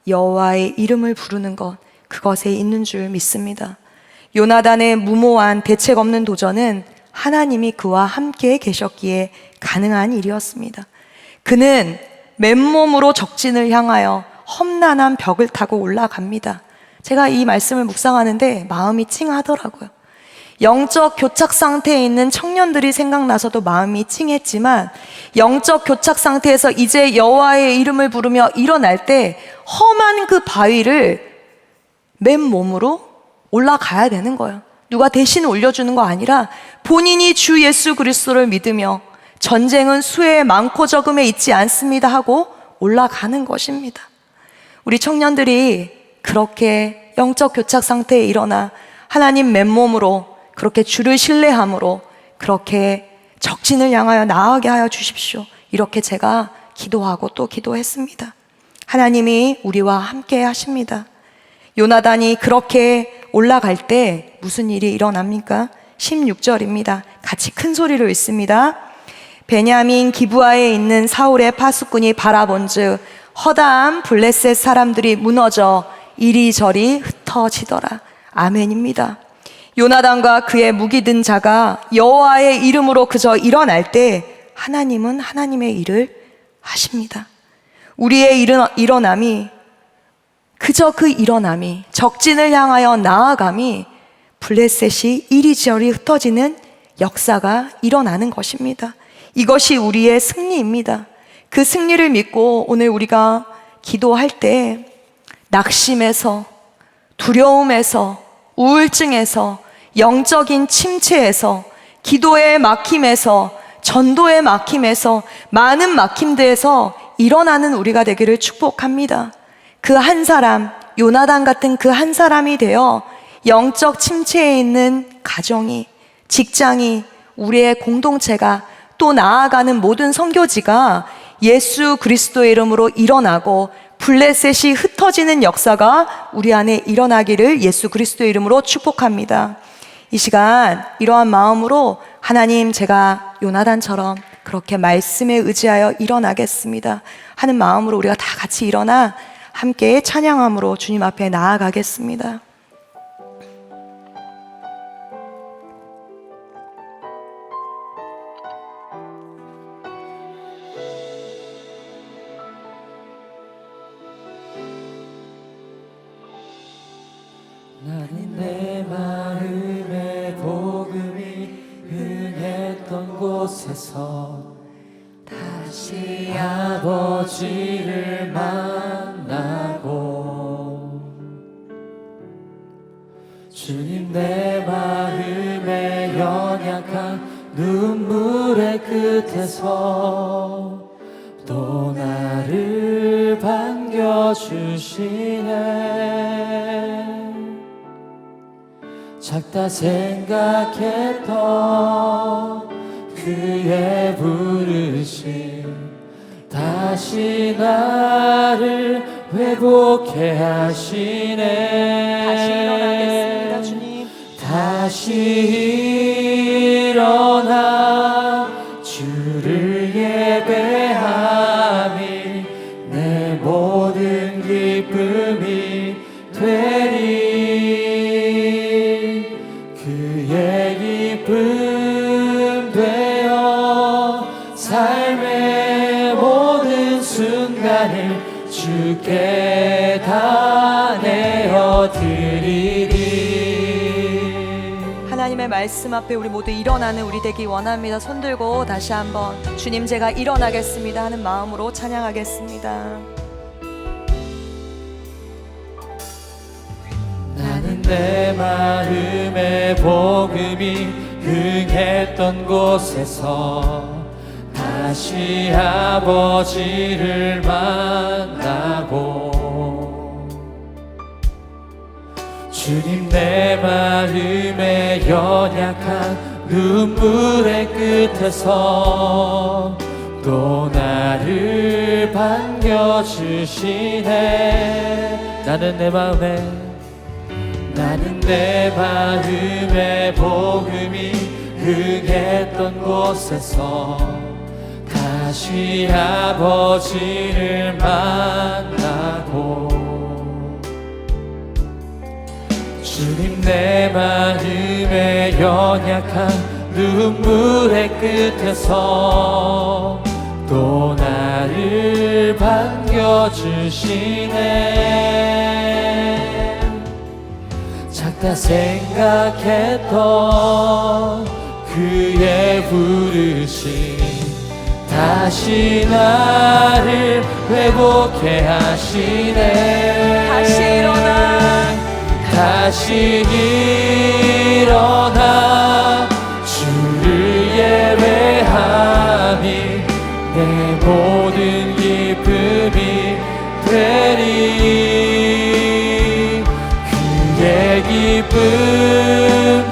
A: 여호와의 이름을 부르는 것, 그것에 있는 줄 믿습니다. 요나단의 무모한 대책 없는 도전은 하나님이 그와 함께 계셨기에 가능한 일이었습니다. 그는 맨몸으로 적진을 향하여 험난한 벽을 타고 올라갑니다. 제가 이 말씀을 묵상하는데 마음이 찡하더라고요. 영적 교착 상태에 있는 청년들이 생각나서도 마음이 찡했지만 영적 교착 상태에서 이제 여호와의 이름을 부르며 일어날 때 험한 그 바위를 맨몸으로 올라가야 되는 거예요. 누가 대신 올려주는 거 아니라 본인이 주 예수 그리스도를 믿으며 전쟁은 수에 많고 적음에 있지 않습니다 하고 올라가는 것입니다. 우리 청년들이 그렇게 영적 교착 상태에 일어나 하나님 맨몸으로 그렇게 주를 신뢰함으로 그렇게 적진을 향하여 나아가게 하여 주십시오. 이렇게 제가 기도하고 또 기도했습니다. 하나님이 우리와 함께 하십니다. 요나단이 그렇게 올라갈 때 무슨 일이 일어납니까? 16절입니다. 같이 큰 소리로 읽습니다. 베냐민 기브아에 있는 사울의 파수꾼이 바라본즉 허다한 블레셋 사람들이 무너져 이리저리 흩어지더라. 아멘입니다. 요나단과 그의 무기 든 자가 여호와의 이름으로 그저 일어날 때 하나님은 하나님의 일을 하십니다. 우리의 일어남이, 그저 그 일어남이, 적진을 향하여 나아감이 블레셋이 이리저리 흩어지는 역사가 일어나는 것입니다. 이것이 우리의 승리입니다. 그 승리를 믿고 오늘 우리가 기도할 때 낙심에서, 두려움에서, 우울증에서, 영적인 침체에서, 기도의 막힘에서, 전도의 막힘에서, 많은 막힘들에서 일어나는 우리가 되기를 축복합니다. 그 한 사람, 요나단 같은 그 한 사람이 되어 영적 침체에 있는 가정이, 직장이, 우리의 공동체가, 또 나아가는 모든 선교지가 예수 그리스도의 이름으로 일어나고 블레셋이 흩어지는 역사가 우리 안에 일어나기를 예수 그리스도의 이름으로 축복합니다. 이 시간 이러한 마음으로 하나님, 제가 요나단처럼 그렇게 말씀에 의지하여 일어나겠습니다 하는 마음으로 우리가 다 같이 일어나 함께 찬양함으로 주님 앞에 나아가겠습니다.
C: 나는 내 마음에 복음이 흥했던 곳에서 다시 아버지를 만나고, 주님 내 마음에 연약한 눈물의 끝에서 또 나를 반겨주시네. 작다 생각했던 그의 부르심 다시 나를 회복해 하시네.
A: 다시 일어나겠습니다, 주님.
C: 다시 일어나 주를 예배함이 내 모든 기쁨이 되리. 그의 기쁨 되어 삶의 모든 순간을 주께 다 내어드리리.
A: 하나님의 말씀 앞에 우리 모두 일어나는 우리 되기 원합니다. 손 들고 다시 한번 주님, 제가 일어나겠습니다 하는 마음으로 찬양하겠습니다.
C: 나는 내 마음에 복음이 흥했던 곳에서 다시 아버지를 만나고, 주님 내 마음에 연약한 눈물의 끝에서 또 나를 반겨주시네. 나는 내 마음에 복음이 흥했던 곳에서 다시 아버지를 만나고, 주님 내 마음에 연약한 눈물의 끝에서 또 나를 반겨주시네. 작다 생각했던 그의 부르심 다시 나를 회복해 하시네. 다시 일어나 주를 예배함이 내 모든 기쁨이 되리. 그의 기쁨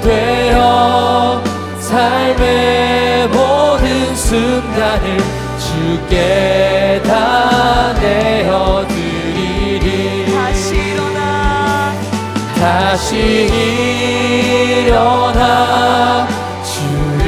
C: 되어 삶의 모든 순간을 주께 다 내어드리리. 다시 일어나 주를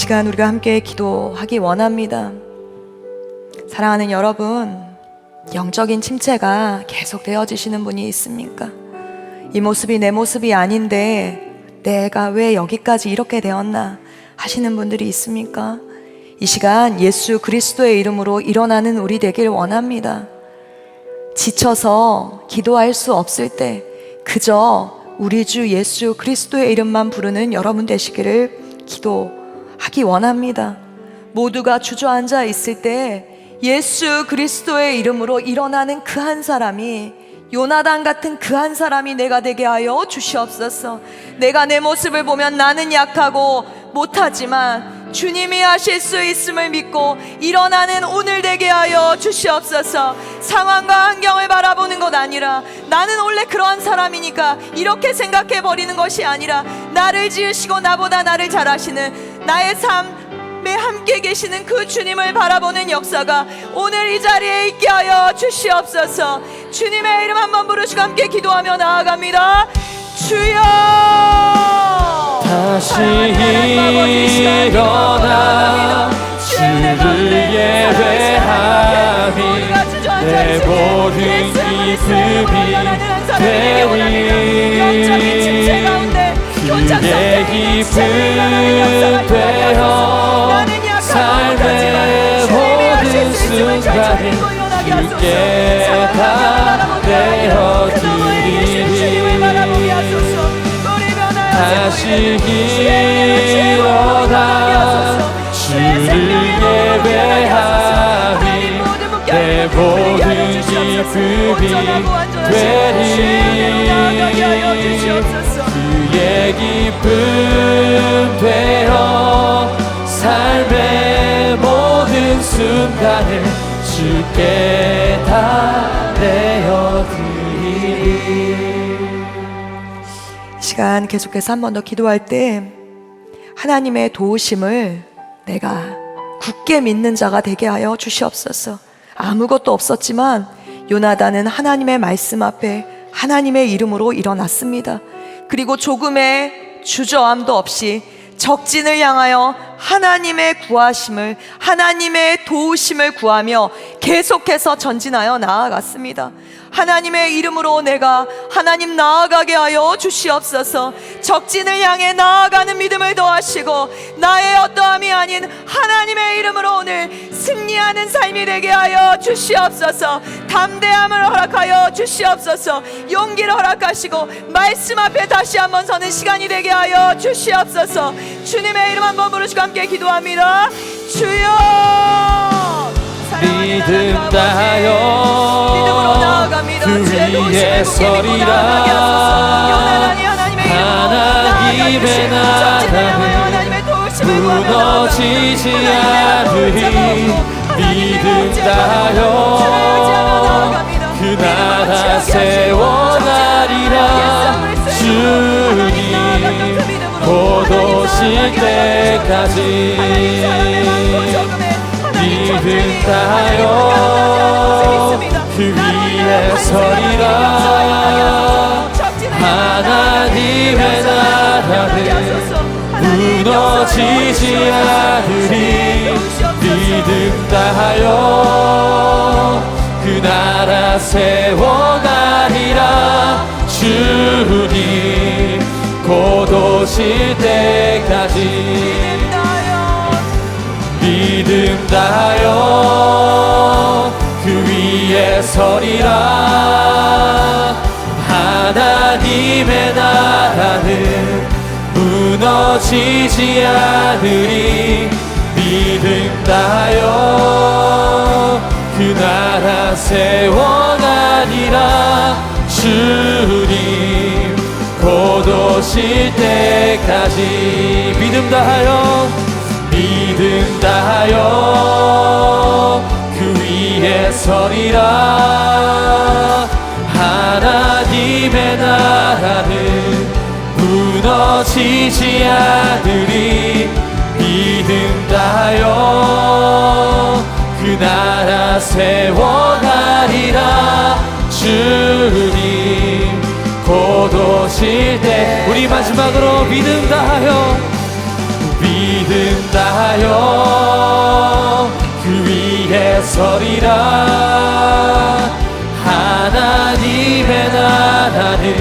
A: 시간 우리가 함께 기도하기 원합니다. 사랑하는 여러분, 영적인 침체가 계속 되어지시는 분이 있습니까? 이 모습이 내 모습이 아닌데 내가 왜 여기까지 이렇게 되었나 하시는 분들이 있습니까? 이 시간 예수 그리스도의 이름으로 일어나는 우리 되길 원합니다. 지쳐서 기도할 수 없을 때 그저 우리 주 예수 그리스도의 이름만 부르는 여러분 되시기를 기도하기 원합니다. 모두가 주저앉아 있을 때 예수 그리스도의 이름으로 일어나는 그 한 사람이, 요나단 같은 그 한 사람이 내가 되게 하여 주시옵소서. 내가 내 모습을 보면 나는 약하고 못하지만 주님이 하실 수 있음을 믿고 일어나는 오늘 되게 하여 주시옵소서. 상황과 환경을 바라보는 것 아니라 나는 원래 그러한 사람이니까 이렇게 생각해 버리는 것이 아니라 나를 지으시고 나보다 나를 잘 아시는 나의 삶에 함께 계시는 그 주님을 바라보는 역사가 오늘 이 자리에 있게 하여 주시옵소서. 주님의 이름 한번 부르시고 함께 기도하며 나아갑니다. 주여,
C: 다시 일어나 주를 예배하니 내 모든 기쁨이 되니 그의 기쁨 되어 삶의 모든 순간을 주께 다 되어드리니 다시 일어나 주를 예배하니 내 모든 기쁨이 되니 그의 기쁨 되어 삶의 모든 순간을 주께 다 내어드리니.
A: 시간 계속해서 한 번 더 기도할 때 하나님의 도우심을 내가 굳게 믿는 자가 되게 하여 주시옵소서. 아무것도 없었지만 요나단은 하나님의 말씀 앞에 하나님의 이름으로 일어났습니다. 그리고 조금의 주저함도 없이 적진을 향하여 하나님의 구하심을, 하나님의 도우심을 구하며 계속해서 전진하여 나아갔습니다. 하나님의 이름으로 내가 하나님 나아가게 하여 주시옵소서. 적진을 향해 나아가는 믿음을 더하시고 나의 어떠함이 아닌 하나님의 이름으로 오늘 승리하는 삶이 되게 하여 주시옵소서. 담대함을 허락하여 주시옵소서. 용기를 허락하시고 말씀 앞에 다시 한번 서는 시간이 되게 하여 주시옵소서. 주님의 이름 한번 부르시고 함께 기도합니다. 주여,
C: 믿음 다하여
A: 믿음으로 나아갑니다.
C: 그 위에 서리라. 하나님의 나라는 무너지지 않으리. 믿음 다하여 그 나라 세워나리라. 주님 곧 오실 때까지 믿음 다하여 그 위에 서리라. 하나님의 나라는 무너지지 않으리. 믿음 다하여 그 나라 세워가리라. 주님 곧 오실 때까지 믿음 다하여 그 위에 서리라. 하나님의 나라는 무너지지 않으리. 믿음 다하여 그 나라 세워가리라. 주님 곧 오실 때까지 믿음 다하여 믿음 다하여 그 위에 서리라. 하나님의 나라는 무너지지 않으리. 믿음 다하여 그 나라 세워가리라. 주님 곧 오실 때 우리 마지막으로 믿음 다하여 믿음 믿음다요 그 위에 서리라. 하나님의 나라는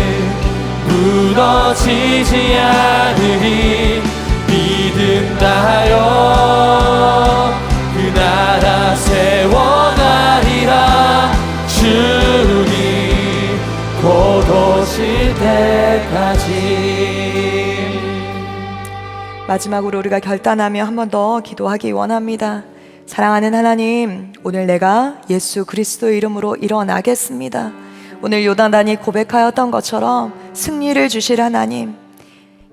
C: 무너지지 않으리. 믿음다요 그 나라 세워가리라. 주님 곧 오실 때까지.
A: 마지막으로 우리가 결단하며 한 번 더 기도하기 원합니다. 사랑하는 하나님, 오늘 내가 예수 그리스도의 이름으로 일어나겠습니다. 오늘 요나단이 고백하였던 것처럼 승리를 주실 하나님,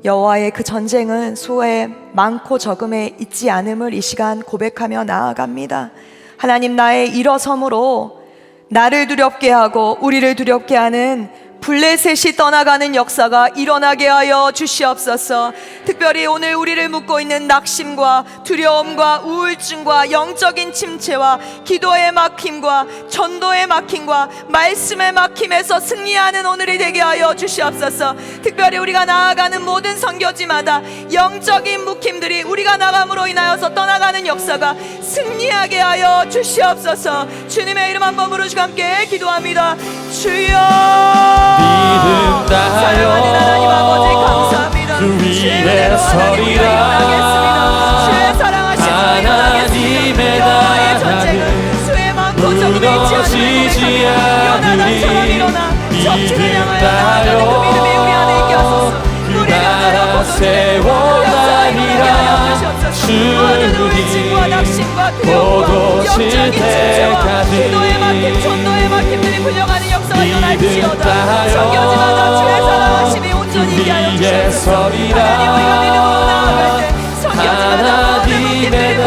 A: 여호와의 그 전쟁은 수에 많고 적음에 있지 않음을 이 시간 고백하며 나아갑니다. 하나님, 나의 일어섬으로 나를 두렵게 하고 우리를 두렵게 하는 블레셋이 떠나가는 역사가 일어나게 하여 주시옵소서. 특별히 오늘 우리를 묶고 있는 낙심과 두려움과 우울증과 영적인 침체와 기도의 막힘과 전도의 막힘과 말씀의 막힘에서 승리하는 오늘이 되게 하여 주시옵소서. 특별히 우리가 나아가는 모든 선교지마다 영적인 묶임들이 우리가 나감으로 인하여서 떠나가는 역사가 승리하게 하여 주시옵소서. 주님의 이름 한번 부르시고 함께 기도합니다. 주여,
C: 믿음다요
A: 사랑하는 하나님 아버지 감사합니다.
C: 그
A: 주의
C: 위에
A: 은혜로 하나님
C: 서리라.
A: 주의 사랑하신
C: 하나님의
A: 여호와의 전쟁은
C: 나라는
A: 수의 많고 적음에
C: 무너지지
A: 있지 않으리. 요나단처럼 일어나 적진을 향하여 나아가는 그 믿음이 우리 안에 있게 하소서.
C: 그 나라 세워가리라.
A: 모든 우울증과 낙심과 두려움과 영적인 침체와 기도의 막힘, 전도의 막힘들이 풀려가는 역사가 일어날지어다. 선교지마다 주의 사랑하심이 온전히 있게 하여 주시옵소서. 하나님, 우리가 믿음으로 나아갈 때 선교지마다 모든 묶임들이 풀리고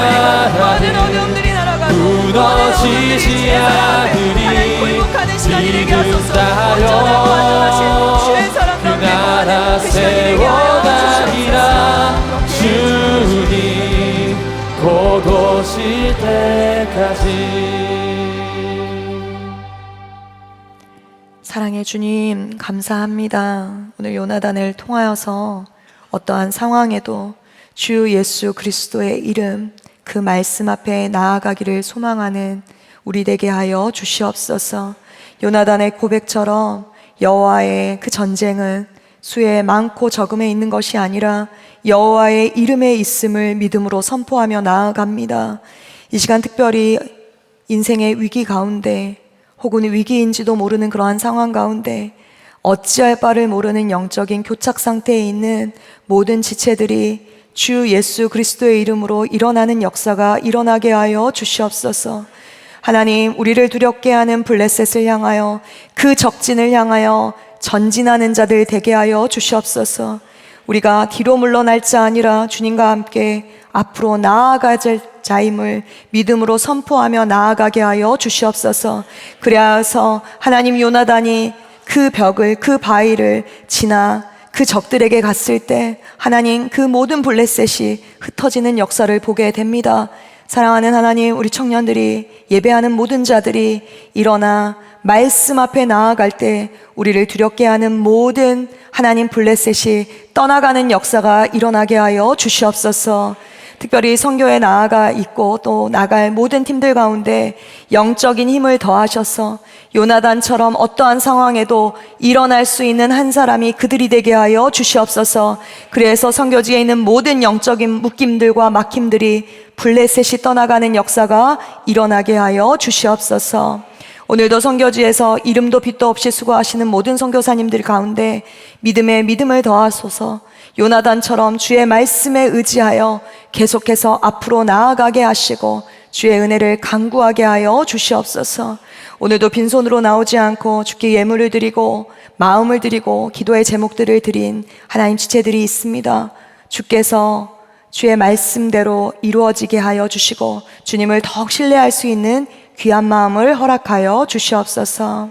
A: 모든 어려움들이 날아가고
C: 무너지지 않으리.
A: 하나님 굴복하는 시간이 되게 하소서. 온전하고 완전하신 주의 사랑 가운데 거하는 그 시간이 되게 하여 주시옵소서.
C: 주님 곧 오실 때까지.
A: 사랑의 주님, 감사합니다. 오늘 요나단을 통하여서 어떠한 상황에도 주 예수 그리스도의 이름, 그 말씀 앞에 나아가기를 소망하는 우리 되게 하여 주시옵소서. 요나단의 고백처럼 여호와의 그 전쟁은 수에 많고 적음에 있는 것이 아니라 여호와의 이름에 있음을 믿음으로 선포하며 나아갑니다. 이 시간 특별히 인생의 위기 가운데 혹은 위기인지도 모르는 그러한 상황 가운데 어찌할 바를 모르는 영적인 교착 상태에 있는 모든 지체들이 주 예수 그리스도의 이름으로 일어나는 역사가 일어나게 하여 주시옵소서. 하나님, 우리를 두렵게 하는 블레셋을 향하여 그 적진을 향하여 전진하는 자들 되게 하여 주시옵소서. 우리가 뒤로 물러날 자 아니라 주님과 함께 앞으로 나아갈 자임을 믿음으로 선포하며 나아가게 하여 주시옵소서. 그래서 하나님, 요나단이 그 벽을, 그 바위를 지나 그 적들에게 갔을 때 하나님, 그 모든 블레셋이 흩어지는 역사를 보게 됩니다. 사랑하는 하나님, 우리 청년들이, 예배하는 모든 자들이 일어나 말씀 앞에 나아갈 때 우리를 두렵게 하는 모든 하나님 블레셋이 떠나가는 역사가 일어나게 하여 주시옵소서. 특별히 선교에 나아가 있고 또 나갈 모든 팀들 가운데 영적인 힘을 더하셔서 요나단처럼 어떠한 상황에도 일어날 수 있는 한 사람이 그들이 되게 하여 주시옵소서. 그래서 선교지에 있는 모든 영적인 묶임들과 막힘들이 블레셋이 떠나가는 역사가 일어나게 하여 주시옵소서. 오늘도 선교지에서 이름도 빛도 없이 수고하시는 모든 선교사님들 가운데 믿음에 믿음을 더하소서. 요나단처럼 주의 말씀에 의지하여 계속해서 앞으로 나아가게 하시고 주의 은혜를 간구하게 하여 주시옵소서. 오늘도 빈손으로 나오지 않고 주께 예물을 드리고 마음을 드리고 기도의 제목들을 드린 하나님 지체들이 있습니다. 주께서 주의 말씀대로 이루어지게 하여 주시고 주님을 더욱 신뢰할 수 있는 귀한 마음을 허락하여 주시옵소서.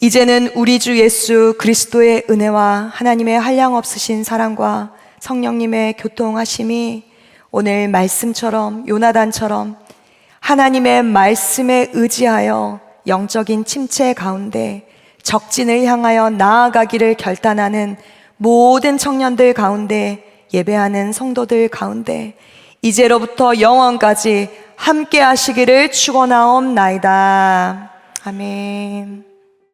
A: 이제는 우리 주 예수 그리스도의 은혜와 하나님의 한량없으신 사랑과 성령님의 교통하심이 오늘 말씀처럼 요나단처럼 하나님의 말씀에 의지하여 영적인 침체 가운데 적진을 향하여 나아가기를 결단하는 모든 청년들 가운데 예배하는 성도들 가운데 이제로부터 영원까지 함께 하시기를 축원하옵나이다. 아멘.